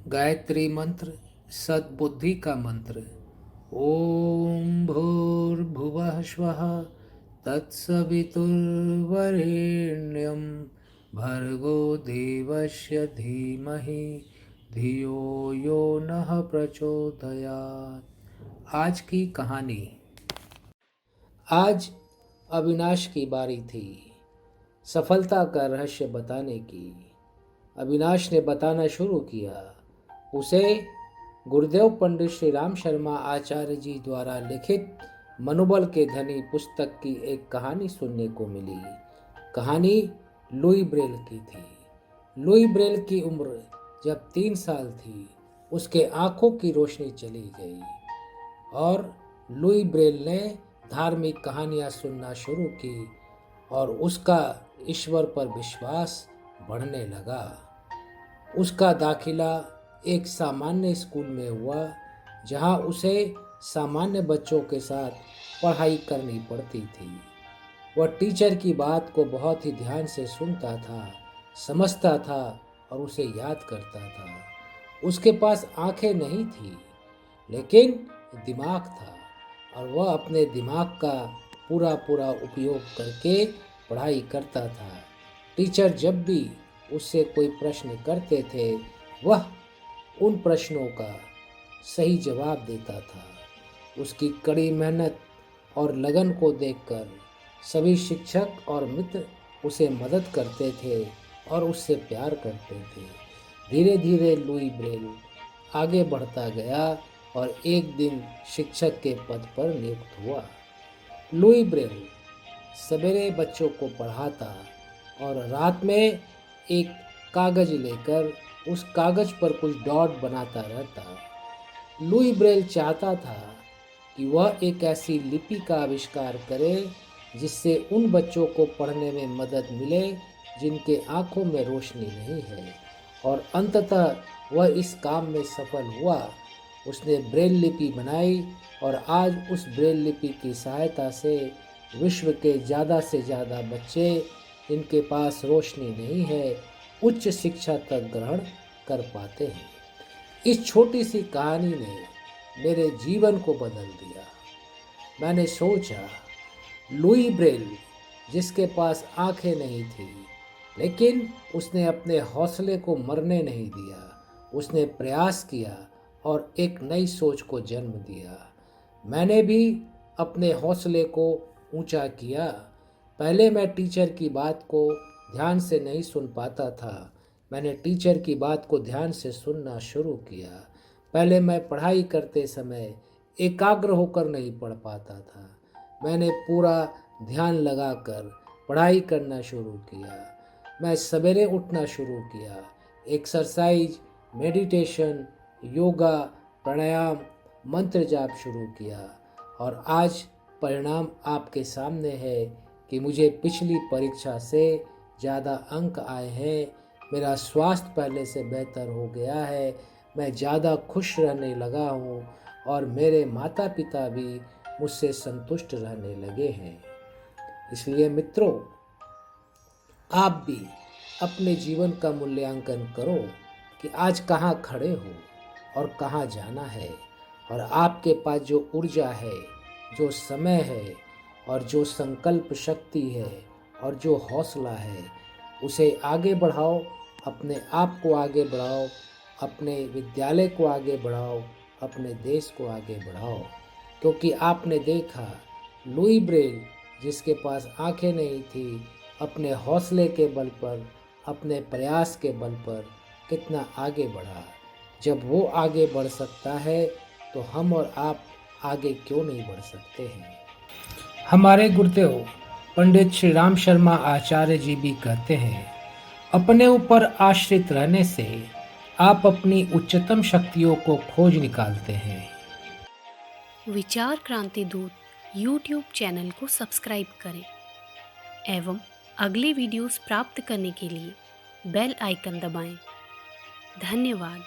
गायत्री मंत्र सद्बुद्धि का मंत्र। ओम भूर्भुवः स्वः तत्सवितुर्वरेण्यं भर्गो देवस्य धीमहि धियो यो नः प्रचोदयात्। आज की कहानी। आज अविनाश की बारी थी सफलता का रहस्य बताने की। अविनाश ने बताना शुरू किया। उसे गुरुदेव पंडित श्री राम शर्मा आचार्य जी द्वारा लिखित मनोबल के धनी पुस्तक की एक कहानी सुनने को मिली। कहानी लुई ब्रेल की थी। लुई ब्रेल की उम्र जब 3 साल थी, उसके आंखों की रोशनी चली गई और लुई ब्रेल ने धार्मिक कहानियां सुनना शुरू की और उसका ईश्वर पर विश्वास बढ़ने लगा। उसका दाखिला एक सामान्य स्कूल में हुआ, जहां उसे सामान्य बच्चों के साथ पढ़ाई करनी पड़ती थी। वह टीचर की बात को बहुत ही ध्यान से सुनता था, समझता था और उसे याद करता था। उसके पास आंखें नहीं थी, लेकिन दिमाग था और वह अपने दिमाग का पूरा पूरा उपयोग करके पढ़ाई करता था। टीचर जब भी उससे कोई प्रश्न करते थे, वह उन प्रश्नों का सही जवाब देता था। उसकी कड़ी मेहनत और लगन को देखकर सभी शिक्षक और मित्र उसे मदद करते थे और उससे प्यार करते थे। धीरे धीरे लुई ब्रेल आगे बढ़ता गया और एक दिन शिक्षक के पद पर नियुक्त हुआ। लुई ब्रेल सवेरे बच्चों को पढ़ाता और रात में एक कागज लेकर उस कागज पर कुछ डॉट बनाता रहता। लुई ब्रेल चाहता था कि वह एक ऐसी लिपि का आविष्कार करे जिससे उन बच्चों को पढ़ने में मदद मिले जिनके आंखों में रोशनी नहीं है, और अंततः वह इस काम में सफल हुआ। उसने ब्रेल लिपि बनाई और आज उस ब्रेल लिपि की सहायता से विश्व के ज़्यादा से ज़्यादा बच्चे जिनके पास रोशनी नहीं है, उच्च शिक्षा तक ग्रहण कर पाते हैं। इस छोटी सी कहानी ने मेरे जीवन को बदल दिया। मैंने सोचा, लुई ब्रेल जिसके पास आंखें नहीं थी, लेकिन उसने अपने हौसले को मरने नहीं दिया। उसने प्रयास किया और एक नई सोच को जन्म दिया। मैंने भी अपने हौसले को ऊंचा किया। पहले मैं टीचर की बात को ध्यान से नहीं सुन पाता था। मैंने टीचर की बात को ध्यान से सुनना शुरू किया। पहले मैं पढ़ाई करते समय एकाग्र होकर नहीं पढ़ पाता था। मैंने पूरा ध्यान लगाकर पढ़ाई करना शुरू किया। मैं सवेरे उठना शुरू किया। एक्सरसाइज, मेडिटेशन, योगा, प्राणायाम, मंत्र जाप शुरू किया और आज परिणाम आपके सामने है कि मुझे पिछली परीक्षा से ज़्यादा अंक आए हैं। मेरा स्वास्थ्य पहले से बेहतर हो गया है। मैं ज़्यादा खुश रहने लगा हूँ और मेरे माता पिता भी मुझसे संतुष्ट रहने लगे हैं। इसलिए मित्रों, आप भी अपने जीवन का मूल्यांकन करो कि आज कहाँ खड़े हो और कहाँ जाना है, और आपके पास जो ऊर्जा है, जो समय है और जो संकल्प शक्ति है और जो हौसला है, उसे आगे बढ़ाओ। अपने आप को आगे बढ़ाओ, अपने विद्यालय को आगे बढ़ाओ, अपने देश को आगे बढ़ाओ। क्योंकि आपने देखा, लुई ब्रेल जिसके पास आंखें नहीं थी, अपने हौसले के बल पर, अपने प्रयास के बल पर कितना आगे बढ़ा। जब वो आगे बढ़ सकता है तो हम और आप आगे क्यों नहीं बढ़ सकते हैं। हमारे गुरुदेव पंडित श्री राम शर्मा आचार्य जी भी कहते हैं, अपने ऊपर आश्रित रहने से आप अपनी उच्चतम शक्तियों को खोज निकालते हैं। विचार क्रांति दूत YouTube चैनल को सब्सक्राइब करें एवं अगले वीडियोस प्राप्त करने के लिए बेल आइकन दबाएं। धन्यवाद।